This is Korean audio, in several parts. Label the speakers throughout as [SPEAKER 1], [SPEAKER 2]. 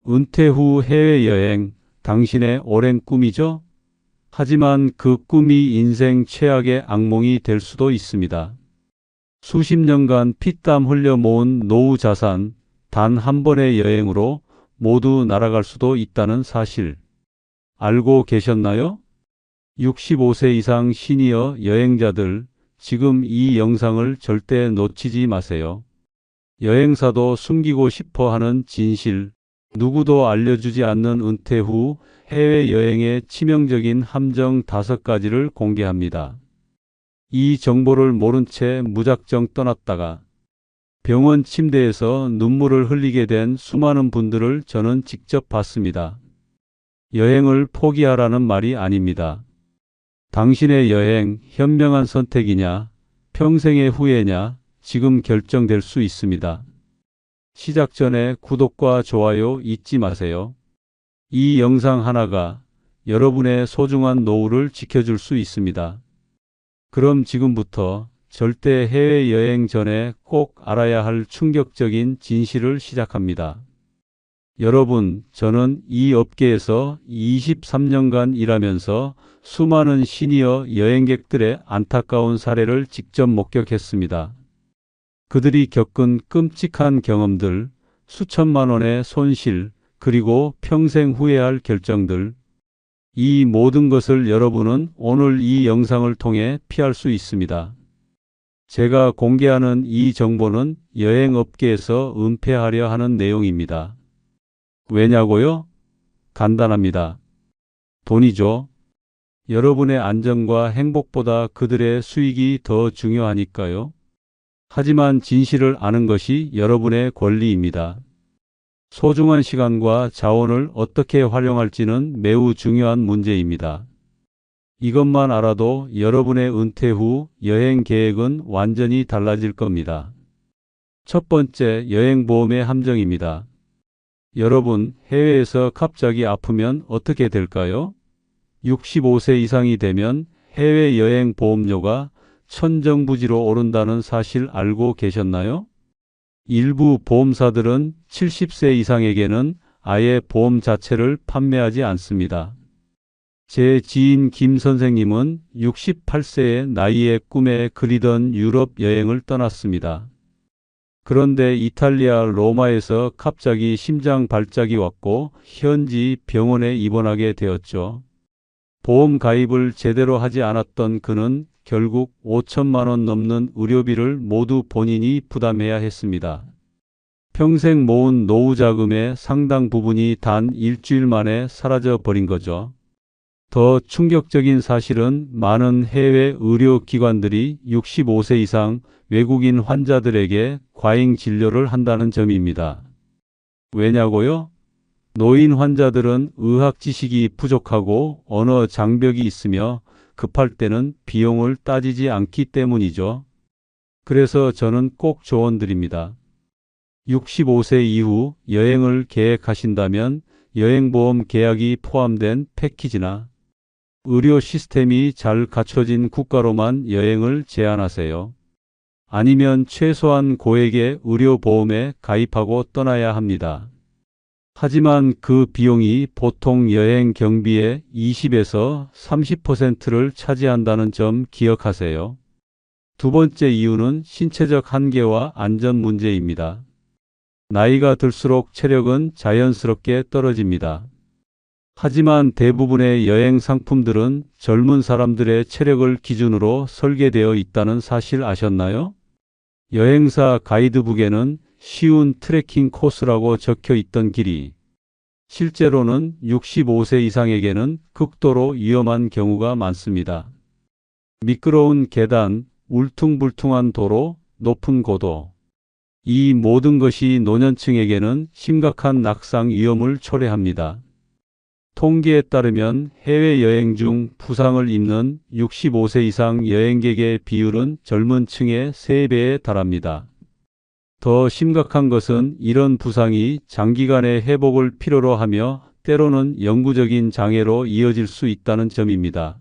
[SPEAKER 1] 은퇴 후 해외여행, 당신의 오랜 꿈이죠? 하지만 그 꿈이 인생 최악의 악몽이 될 수도 있습니다. 수십 년간 피땀 흘려 모은 노후 자산, 단 한 번의 여행으로 모두 날아갈 수도 있다는 사실. 알고 계셨나요? 65세 이상 시니어 여행자들, 지금 이 영상을 절대 놓치지 마세요. 여행사도 숨기고 싶어 하는 진실, 누구도 알려주지 않는 은퇴 후 해외여행의 치명적인 함정 5가지를 공개합니다. 이 정보를 모른 채 무작정 떠났다가 병원 침대에서 눈물을 흘리게 된 수많은 분들을 저는 직접 봤습니다. 여행을 포기하라는 말이 아닙니다. 당신의 여행, 현명한 선택이냐, 평생의 후회냐, 지금 결정될 수 있습니다. 시작 전에 구독과 좋아요 잊지 마세요. 이 영상 하나가 여러분의 소중한 노후를 지켜줄 수 있습니다. 그럼 지금부터 절대 해외여행 전에 꼭 알아야 할 충격적인 진실을 시작합니다. 여러분, 저는 이 업계에서 23년간 일하면서 수많은 시니어 여행객들의 안타까운 사례를 직접 목격했습니다. 그들이 겪은 끔찍한 경험들, 수천만 원의 손실, 그리고 평생 후회할 결정들, 이 모든 것을 여러분은 오늘 이 영상을 통해 피할 수 있습니다. 제가 공개하는 이 정보는 여행업계에서 은폐하려 하는 내용입니다. 왜냐고요? 간단합니다. 돈이죠. 여러분의 안전과 행복보다 그들의 수익이 더 중요하니까요. 하지만 진실을 아는 것이 여러분의 권리입니다. 소중한 시간과 자원을 어떻게 활용할지는 매우 중요한 문제입니다. 이것만 알아도 여러분의 은퇴 후 여행 계획은 완전히 달라질 겁니다. 첫 번째, 여행보험의 함정입니다. 여러분, 해외에서 갑자기 아프면 어떻게 될까요? 65세 이상이 되면 해외여행 보험료가 천정부지로 오른다는 사실 알고 계셨나요? 일부 보험사들은 70세 이상에게는 아예 보험 자체를 판매하지 않습니다. 제 지인 김 선생님은 68세의 나이에 꿈에 그리던 유럽 여행을 떠났습니다. 그런데 이탈리아 로마에서 갑자기 심장 발작이 왔고 현지 병원에 입원하게 되었죠. 보험 가입을 제대로 하지 않았던 그는 결국 5천만 원 넘는 의료비를 모두 본인이 부담해야 했습니다. 평생 모은 노후 자금의 상당 부분이 단 일주일 만에 사라져 버린 거죠. 더 충격적인 사실은 많은 해외 의료기관들이 65세 이상 외국인 환자들에게 과잉 진료를 한다는 점입니다. 왜냐고요? 노인 환자들은 의학 지식이 부족하고 언어 장벽이 있으며 급할 때는 비용을 따지지 않기 때문이죠. 그래서 저는 꼭 조언드립니다. 65세 이후 여행을 계획하신다면 여행보험 계약이 포함된 패키지나 의료 시스템이 잘 갖춰진 국가로만 여행을 제한하세요. 아니면 최소한 고액의 의료보험에 가입하고 떠나야 합니다. 하지만 그 비용이 보통 여행 경비의 20에서 30%를 차지한다는 점 기억하세요. 두 번째 이유는 신체적 한계와 안전 문제입니다. 나이가 들수록 체력은 자연스럽게 떨어집니다. 하지만 대부분의 여행 상품들은 젊은 사람들의 체력을 기준으로 설계되어 있다는 사실 아셨나요? 여행사 가이드북에는 쉬운 트레킹 코스라고 적혀 있던 길이 실제로는 65세 이상에게는 극도로 위험한 경우가 많습니다. 미끄러운 계단, 울퉁불퉁한 도로, 높은 고도. 이 모든 것이 노년층에게는 심각한 낙상 위험을 초래합니다. 통계에 따르면 해외여행 중 부상을 입는 65세 이상 여행객의 비율은 젊은 층의 3배에 달합니다. 더 심각한 것은 이런 부상이 장기간의 회복을 필요로 하며 때로는 영구적인 장애로 이어질 수 있다는 점입니다.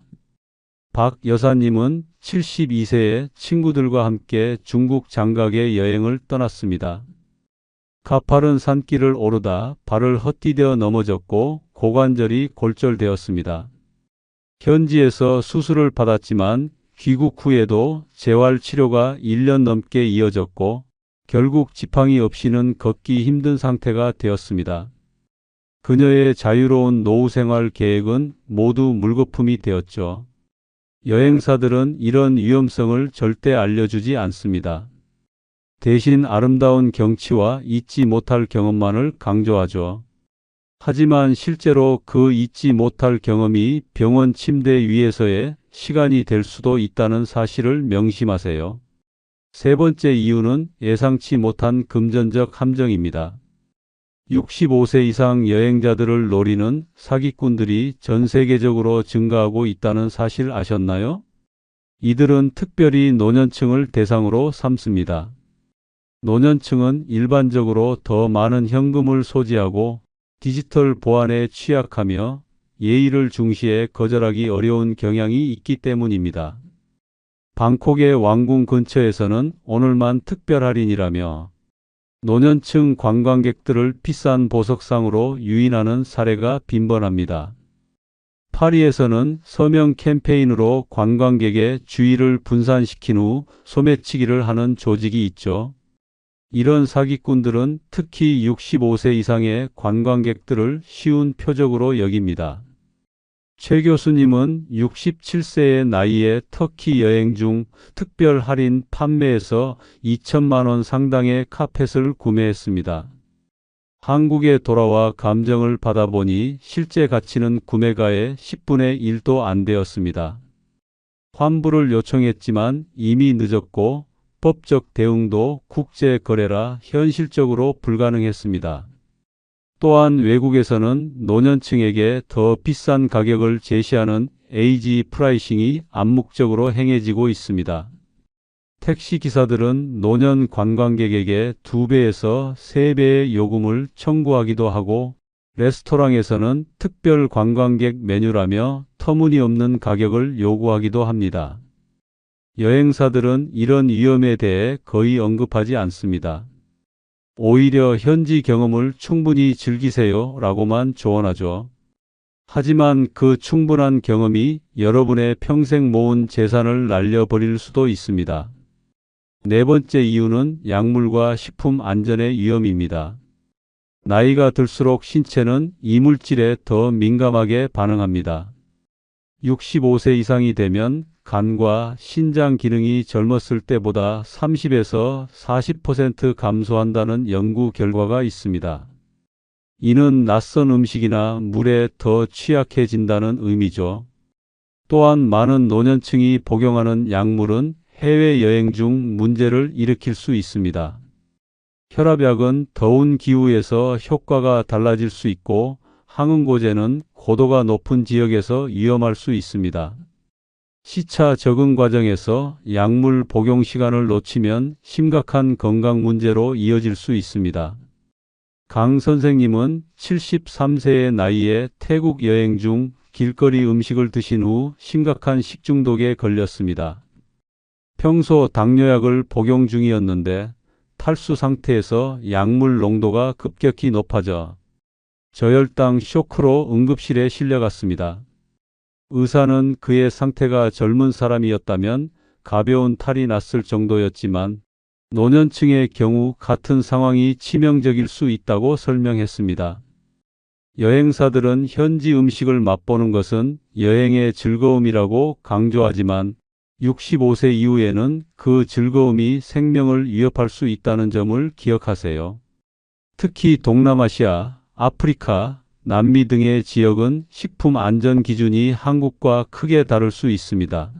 [SPEAKER 1] 박 여사님은 72세에 친구들과 함께 중국 장각의 여행을 떠났습니다. 가파른 산길을 오르다 발을 헛디뎌 넘어졌고 고관절이 골절되었습니다. 현지에서 수술을 받았지만 귀국 후에도 재활 치료가 1년 넘게 이어졌고 결국 지팡이 없이는 걷기 힘든 상태가 되었습니다. 그녀의 자유로운 노후 생활 계획은 모두 물거품이 되었죠. 여행사들은 이런 위험성을 절대 알려주지 않습니다. 대신 아름다운 경치와 잊지 못할 경험만을 강조하죠. 하지만 실제로 그 잊지 못할 경험이 병원 침대 위에서의 시간이 될 수도 있다는 사실을 명심하세요. 세 번째 이유는 예상치 못한 금전적 함정입니다. 65세 이상 여행자들을 노리는 사기꾼들이 전 세계적으로 증가하고 있다는 사실 아셨나요? 이들은 특별히 노년층을 대상으로 삼습니다. 노년층은 일반적으로 더 많은 현금을 소지하고 디지털 보안에 취약하며 예의를 중시해 거절하기 어려운 경향이 있기 때문입니다. 방콕의 왕궁 근처에서는 오늘만 특별 할인이라며 노년층 관광객들을 비싼 보석상으로 유인하는 사례가 빈번합니다. 파리에서는 서명 캠페인으로 관광객의 주의를 분산시킨 후 소매치기를 하는 조직이 있죠. 이런 사기꾼들은 특히 65세 이상의 관광객들을 쉬운 표적으로 여깁니다. 최 교수님은 67세의 나이에 터키 여행 중 특별 할인 판매에서 2천만 원 상당의 카펫을 구매했습니다. 한국에 돌아와 감정을 받아보니 실제 가치는 구매가의 10분의 1도 안 되었습니다. 환불을 요청했지만 이미 늦었고 법적 대응도 국제 거래라 현실적으로 불가능했습니다. 또한 외국에서는 노년층에게 더 비싼 가격을 제시하는 에이지 프라이싱이 암묵적으로 행해지고 있습니다. 택시 기사들은 노년 관광객에게 2배에서 3배의 요금을 청구하기도 하고 레스토랑에서는 특별 관광객 메뉴라며 터무니없는 가격을 요구하기도 합니다. 여행사들은 이런 위험에 대해 거의 언급하지 않습니다. 오히려 현지 경험을 충분히 즐기세요 라고만 조언하죠. 하지만 그 충분한 경험이 여러분의 평생 모은 재산을 날려버릴 수도 있습니다. 네 번째 이유는 약물과 식품 안전의 위험입니다. 나이가 들수록 신체는 이물질에 더 민감하게 반응합니다. 65세 이상이 되면 간과 신장 기능이 젊었을 때보다 30에서 40% 감소한다는 연구 결과가 있습니다. 이는 낯선 음식이나 물에 더 취약해진다는 의미죠. 또한 많은 노년층이 복용하는 약물은 해외여행 중 문제를 일으킬 수 있습니다. 혈압약은 더운 기후에서 효과가 달라질 수 있고 항응고제는 고도가 높은 지역에서 위험할 수 있습니다. 시차 적응 과정에서 약물 복용 시간을 놓치면 심각한 건강 문제로 이어질 수 있습니다. 강 선생님은 73세의 나이에 태국 여행 중 길거리 음식을 드신 후 심각한 식중독에 걸렸습니다. 평소 당뇨약을 복용 중이었는데 탈수 상태에서 약물 농도가 급격히 높아져 저혈당 쇼크로 응급실에 실려갔습니다. 의사는 그의 상태가 젊은 사람이었다면 가벼운 탈이 났을 정도였지만 노년층의 경우 같은 상황이 치명적일 수 있다고 설명했습니다. 여행사들은 현지 음식을 맛보는 것은 여행의 즐거움이라고 강조하지만 65세 이후에는 그 즐거움이 생명을 위협할 수 있다는 점을 기억하세요. 특히 동남아시아, 아프리카, 남미 등의 지역은 식품 안전 기준이 한국과 크게 다를 수 있습니다.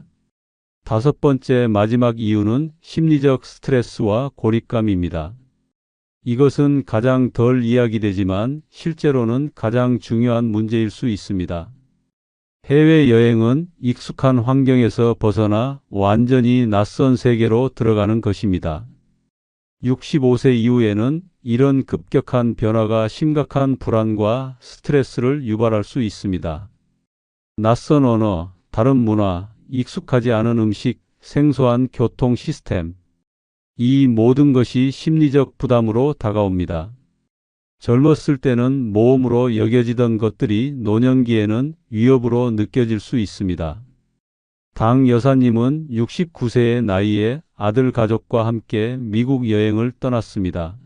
[SPEAKER 1] 다섯 번째 마지막 이유는 심리적 스트레스와 고립감입니다. 이것은 가장 덜 이야기되지만 실제로는 가장 중요한 문제일 수 있습니다. 해외여행은 익숙한 환경에서 벗어나 완전히 낯선 세계로 들어가는 것입니다. 65세 이후에는 이런 급격한 변화가 심각한 불안과 스트레스를 유발할 수 있습니다. 낯선 언어, 다른 문화, 익숙하지 않은 음식, 생소한 교통 시스템. 이 모든 것이 심리적 부담으로 다가옵니다. 젊었을 때는 모험으로 여겨지던 것들이 노년기에는 위협으로 느껴질 수 있습니다. 당 여사님은 69세의 나이에 아들 가족과 함께 미국 여행을 떠났습니다.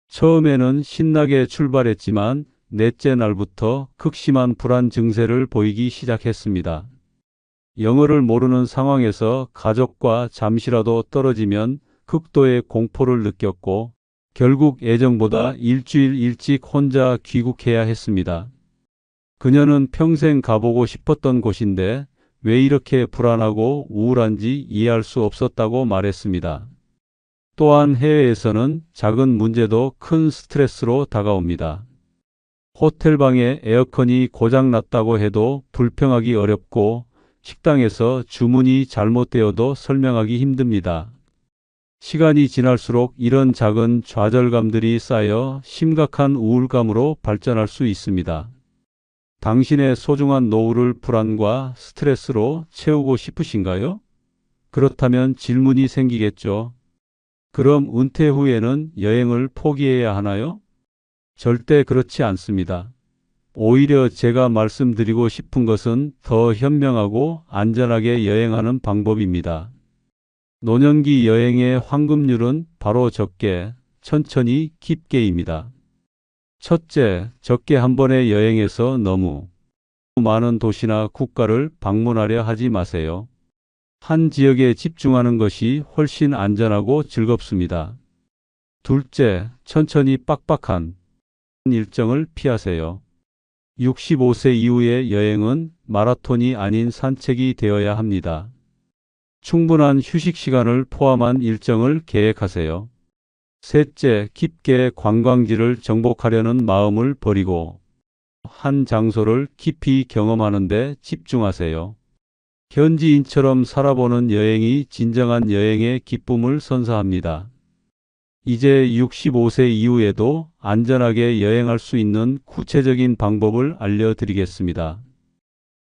[SPEAKER 1] 처음에는 신나게 출발했지만 넷째 날부터 극심한 불안 증세를 보이기 시작했습니다. 영어를 모르는 상황에서 가족과 잠시라도 떨어지면 극도의 공포를 느꼈고 결국 예정보다 일주일 일찍 혼자 귀국해야 했습니다. 그녀는 평생 가보고 싶었던 곳인데 왜 이렇게 불안하고 우울한지 이해할 수 없었다고 말했습니다. 또한 해외에서는 작은 문제도 큰 스트레스로 다가옵니다. 호텔방에 에어컨이 고장났다고 해도 불평하기 어렵고 식당에서 주문이 잘못되어도 설명하기 힘듭니다. 시간이 지날수록 이런 작은 좌절감들이 쌓여 심각한 우울감으로 발전할 수 있습니다. 당신의 소중한 노후를 불안과 스트레스로 채우고 싶으신가요? 그렇다면 질문이 생기겠죠. 그럼 은퇴 후에는 여행을 포기해야 하나요? 절대 그렇지 않습니다. 오히려 제가 말씀드리고 싶은 것은 더 현명하고 안전하게 여행하는 방법입니다. 노년기 여행의 황금률은 바로 적게, 천천히, 깊게입니다. 첫째, 적게 한 번의 여행에서 너무 많은 도시나 국가를 방문하려 하지 마세요. 한 지역에 집중하는 것이 훨씬 안전하고 즐겁습니다. 둘째, 천천히 빡빡한 일정을 피하세요. 65세 이후의 여행은 마라톤이 아닌 산책이 되어야 합니다. 충분한 휴식 시간을 포함한 일정을 계획하세요. 셋째, 깊게 관광지를 정복하려는 마음을 버리고 한 장소를 깊이 경험하는 데 집중하세요. 현지인처럼 살아보는 여행이 진정한 여행의 기쁨을 선사합니다. 이제 65세 이후에도 안전하게 여행할 수 있는 구체적인 방법을 알려드리겠습니다.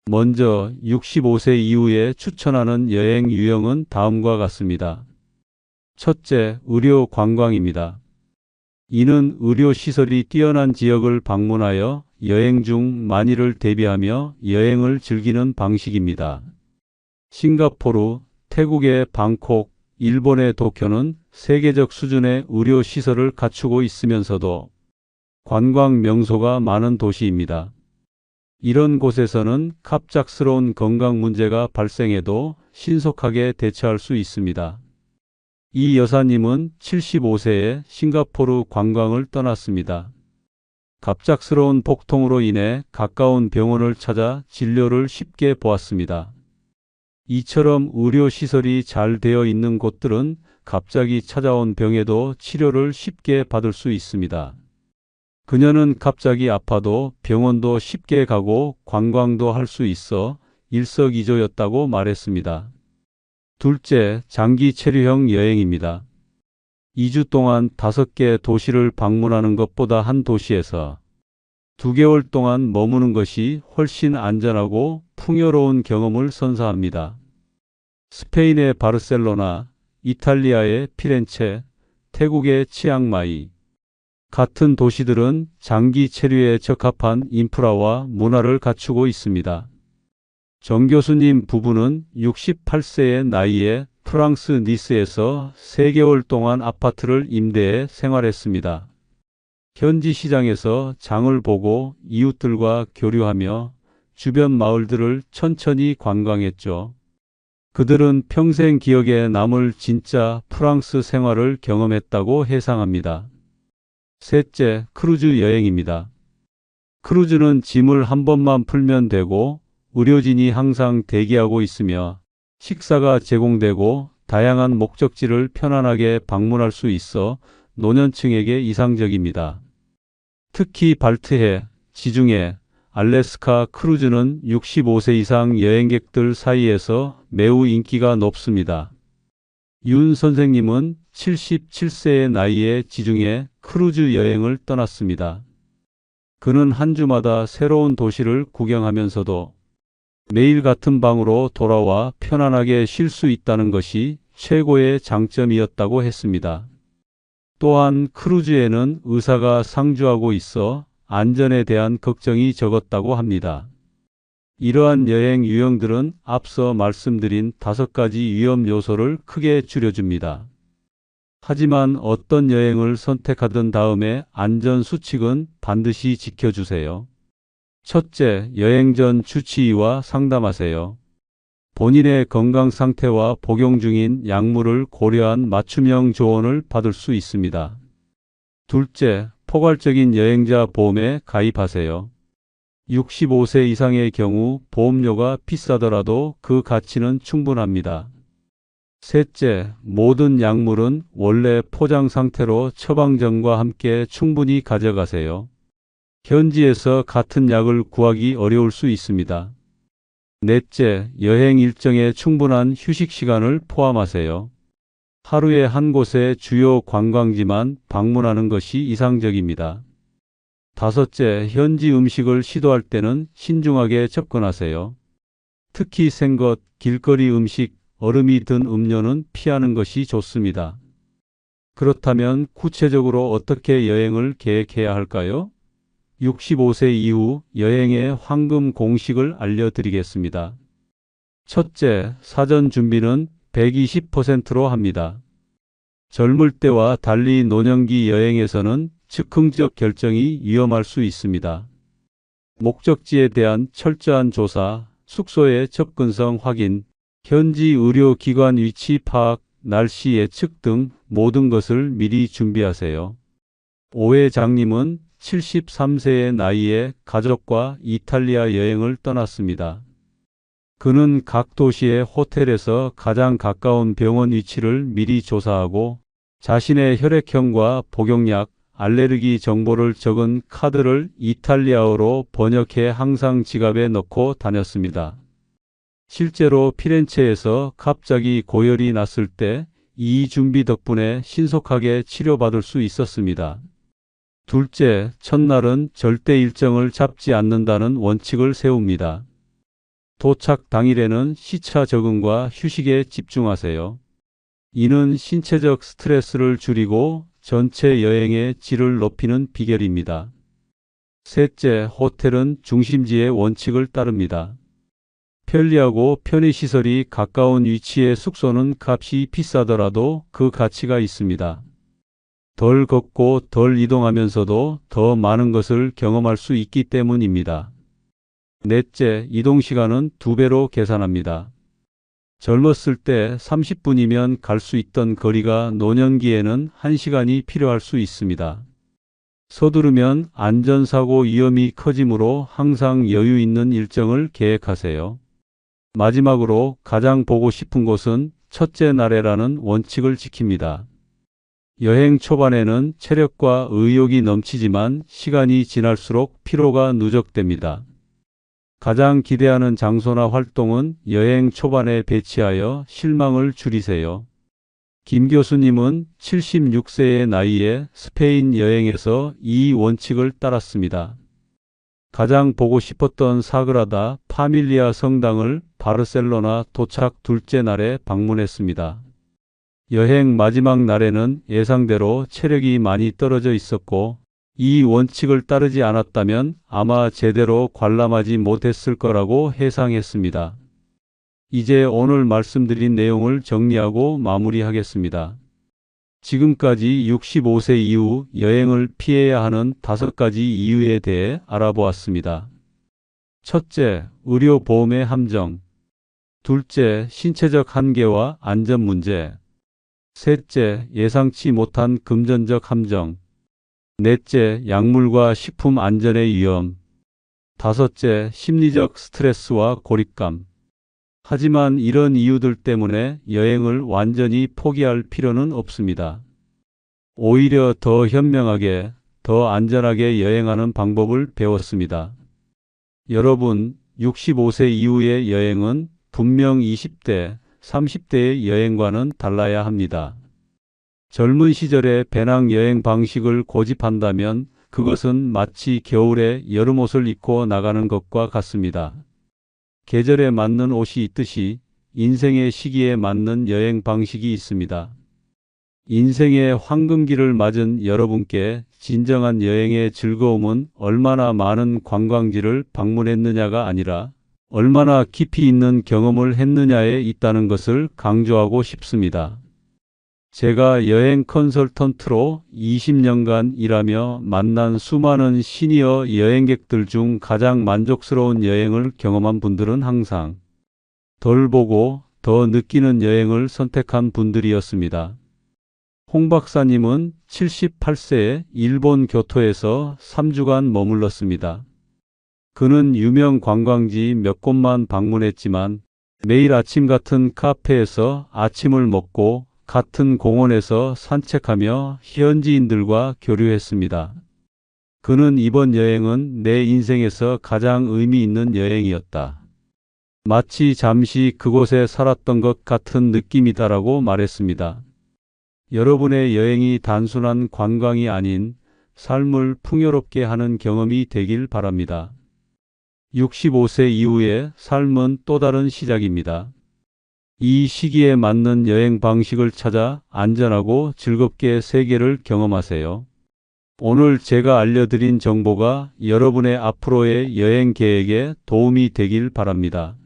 [SPEAKER 1] 먼저 65세 이후에 추천하는 여행 유형은 다음과 같습니다. 첫째, 의료 관광입니다. 이는 의료시설이 뛰어난 지역을 방문하여 여행 중 만일을 대비하며 여행을 즐기는 방식입니다. 싱가포르, 태국의 방콕, 일본의 도쿄는 세계적 수준의 의료시설을 갖추고 있으면서도 관광 명소가 많은 도시입니다. 이런 곳에서는 갑작스러운 건강 문제가 발생해도 신속하게 대처할 수 있습니다. 이 여사님은 75세에 싱가포르 관광을 떠났습니다. 갑작스러운 복통으로 인해 가까운 병원을 찾아 진료를 쉽게 보았습니다. 이처럼 의료시설이 잘 되어 있는 곳들은 갑자기 찾아온 병에도 치료를 쉽게 받을 수 있습니다. 그녀는 갑자기 아파도 병원도 쉽게 가고 관광도 할 수 있어 일석이조였다고 말했습니다. 둘째, 장기 체류형 여행입니다. 2주 동안 5개 도시를 방문하는 것보다 한 도시에서 2개월 동안 머무는 것이 훨씬 안전하고 풍요로운 경험을 선사합니다. 스페인의 바르셀로나, 이탈리아의 피렌체, 태국의 치앙마이 같은 도시들은 장기 체류에 적합한 인프라와 문화를 갖추고 있습니다. 정 교수님 부부는 68세의 나이에 프랑스 니스에서 3개월 동안 아파트를 임대해 생활했습니다. 현지 시장에서 장을 보고 이웃들과 교류하며 주변 마을들을 천천히 관광했죠. 그들은 평생 기억에 남을 진짜 프랑스 생활을 경험했다고 해상합니다. 셋째, 크루즈 여행입니다. 크루즈는 짐을 한 번만 풀면 되고 의료진이 항상 대기하고 있으며 식사가 제공되고 다양한 목적지를 편안하게 방문할 수 있어 노년층에게 이상적입니다. 특히 발트해, 지중해, 알래스카 크루즈는 65세 이상 여행객들 사이에서 매우 인기가 높습니다. 윤 선생님은 77세의 나이에 지중해 크루즈 여행을 떠났습니다. 그는 한 주마다 새로운 도시를 구경하면서도 매일 같은 방으로 돌아와 편안하게 쉴 수 있다는 것이 최고의 장점이었다고 했습니다. 또한 크루즈에는 의사가 상주하고 있어 안전에 대한 걱정이 적었다고 합니다. 이러한 여행 유형들은 앞서 말씀드린 5가지 위험 요소를 크게 줄여줍니다. 하지만 어떤 여행을 선택하든 다음에 안전 수칙은 반드시 지켜주세요. 첫째, 여행 전 주치의와 상담하세요. 본인의 건강 상태와 복용 중인 약물을 고려한 맞춤형 조언을 받을 수 있습니다. 둘째, 포괄적인 여행자 보험에 가입하세요. 65세 이상의 경우 보험료가 비싸더라도 그 가치는 충분합니다. 셋째, 모든 약물은 원래 포장 상태로 처방전과 함께 충분히 가져가세요. 현지에서 같은 약을 구하기 어려울 수 있습니다. 넷째, 여행 일정에 충분한 휴식 시간을 포함하세요. 하루에 한 곳의 주요 관광지만 방문하는 것이 이상적입니다. 다섯째, 현지 음식을 시도할 때는 신중하게 접근하세요. 특히 생것, 길거리 음식, 얼음이 든 음료는 피하는 것이 좋습니다. 그렇다면 구체적으로 어떻게 여행을 계획해야 할까요? 65세 이후 여행의 황금 공식을 알려드리겠습니다. 첫째, 사전 준비는 120%로 합니다. 젊을 때와 달리 노년기 여행에서는 즉흥적 결정이 위험할 수 있습니다. 목적지에 대한 철저한 조사, 숙소의 접근성 확인, 현지 의료기관 위치 파악, 날씨 예측 등 모든 것을 미리 준비하세요. 오 회장님은 73세의 나이에 가족과 이탈리아 여행을 떠났습니다. 그는 각 도시의 호텔에서 가장 가까운 병원 위치를 미리 조사하고 자신의 혈액형과 복용약, 알레르기 정보를 적은 카드를 이탈리아어로 번역해 항상 지갑에 넣고 다녔습니다. 실제로 피렌체에서 갑자기 고열이 났을 때 이 준비 덕분에 신속하게 치료받을 수 있었습니다. 둘째, 첫날은 절대 일정을 잡지 않는다는 원칙을 세웁니다. 도착 당일에는 시차 적응과 휴식에 집중하세요. 이는 신체적 스트레스를 줄이고 전체 여행의 질을 높이는 비결입니다. 셋째, 호텔은 중심지의 원칙을 따릅니다. 편리하고 편의시설이 가까운 위치의 숙소는 값이 비싸더라도 그 가치가 있습니다. 덜 걷고 덜 이동하면서도 더 많은 것을 경험할 수 있기 때문입니다. 넷째, 이동시간은 2배로 계산합니다. 젊었을 때 30분이면 갈 수 있던 거리가 노년기에는 1시간이 필요할 수 있습니다. 서두르면 안전사고 위험이 커지므로 항상 여유 있는 일정을 계획하세요. 마지막으로 가장 보고 싶은 곳은 첫째 날에라는 원칙을 지킵니다. 여행 초반에는 체력과 의욕이 넘치지만 시간이 지날수록 피로가 누적됩니다. 가장 기대하는 장소나 활동은 여행 초반에 배치하여 실망을 줄이세요. 김 교수님은 76세의 나이에 스페인 여행에서 이 원칙을 따랐습니다. 가장 보고 싶었던 사그라다 파밀리아 성당을 바르셀로나 도착 둘째 날에 방문했습니다. 여행 마지막 날에는 예상대로 체력이 많이 떨어져 있었고 이 원칙을 따르지 않았다면 아마 제대로 관람하지 못했을 거라고 예상했습니다. 이제 오늘 말씀드린 내용을 정리하고 마무리하겠습니다. 지금까지 65세 이후 여행을 피해야 하는 5가지 이유에 대해 알아보았습니다. 첫째, 의료보험의 함정. 둘째, 신체적 한계와 안전 문제. 셋째, 예상치 못한 금전적 함정. 넷째, 약물과 식품 안전의 위험. 다섯째, 심리적 스트레스와 고립감. 하지만 이런 이유들 때문에 여행을 완전히 포기할 필요는 없습니다. 오히려 더 현명하게, 더 안전하게 여행하는 방법을 배웠습니다. 여러분, 65세 이후의 여행은 분명 20대, 30대의 여행과는 달라야 합니다. 젊은 시절의 배낭여행 방식을 고집한다면 그것은 마치 겨울에 여름옷을 입고 나가는 것과 같습니다. 계절에 맞는 옷이 있듯이 인생의 시기에 맞는 여행 방식이 있습니다. 인생의 황금기를 맞은 여러분께 진정한 여행의 즐거움은 얼마나 많은 관광지를 방문했느냐가 아니라 얼마나 깊이 있는 경험을 했느냐에 있다는 것을 강조하고 싶습니다. 제가 여행 컨설턴트로 20년간 일하며 만난 수많은 시니어 여행객들 중 가장 만족스러운 여행을 경험한 분들은 항상 덜 보고 더 느끼는 여행을 선택한 분들이었습니다. 홍 박사님은 78세에 일본 교토에서 3주간 머물렀습니다. 그는 유명 관광지 몇 곳만 방문했지만 매일 아침 같은 카페에서 아침을 먹고 같은 공원에서 산책하며 현지인들과 교류했습니다. 그는 이번 여행은 내 인생에서 가장 의미 있는 여행이었다. 마치 잠시 그곳에 살았던 것 같은 느낌이다라고 말했습니다. 여러분의 여행이 단순한 관광이 아닌 삶을 풍요롭게 하는 경험이 되길 바랍니다. 65세 이후의 삶은 또 다른 시작입니다. 이 시기에 맞는 여행 방식을 찾아 안전하고 즐겁게 세계를 경험하세요. 오늘 제가 알려드린 정보가 여러분의 앞으로의 여행 계획에 도움이 되길 바랍니다.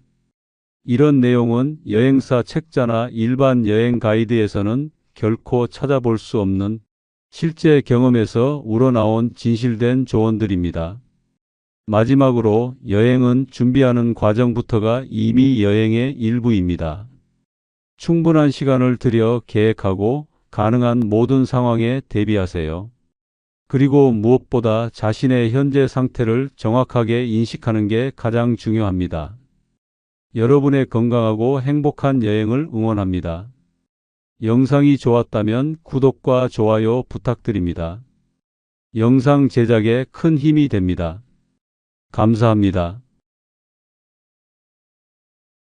[SPEAKER 1] 이런 내용은 여행사 책자나 일반 여행 가이드에서는 결코 찾아볼 수 없는 실제 경험에서 우러나온 진실된 조언들입니다. 마지막으로 여행은 준비하는 과정부터가 이미 여행의 일부입니다. 충분한 시간을 들여 계획하고 가능한 모든 상황에 대비하세요. 그리고 무엇보다 자신의 현재 상태를 정확하게 인식하는 게 가장 중요합니다. 여러분의 건강하고 행복한 여행을 응원합니다. 영상이 좋았다면 구독과 좋아요 부탁드립니다. 영상 제작에 큰 힘이 됩니다. 감사합니다.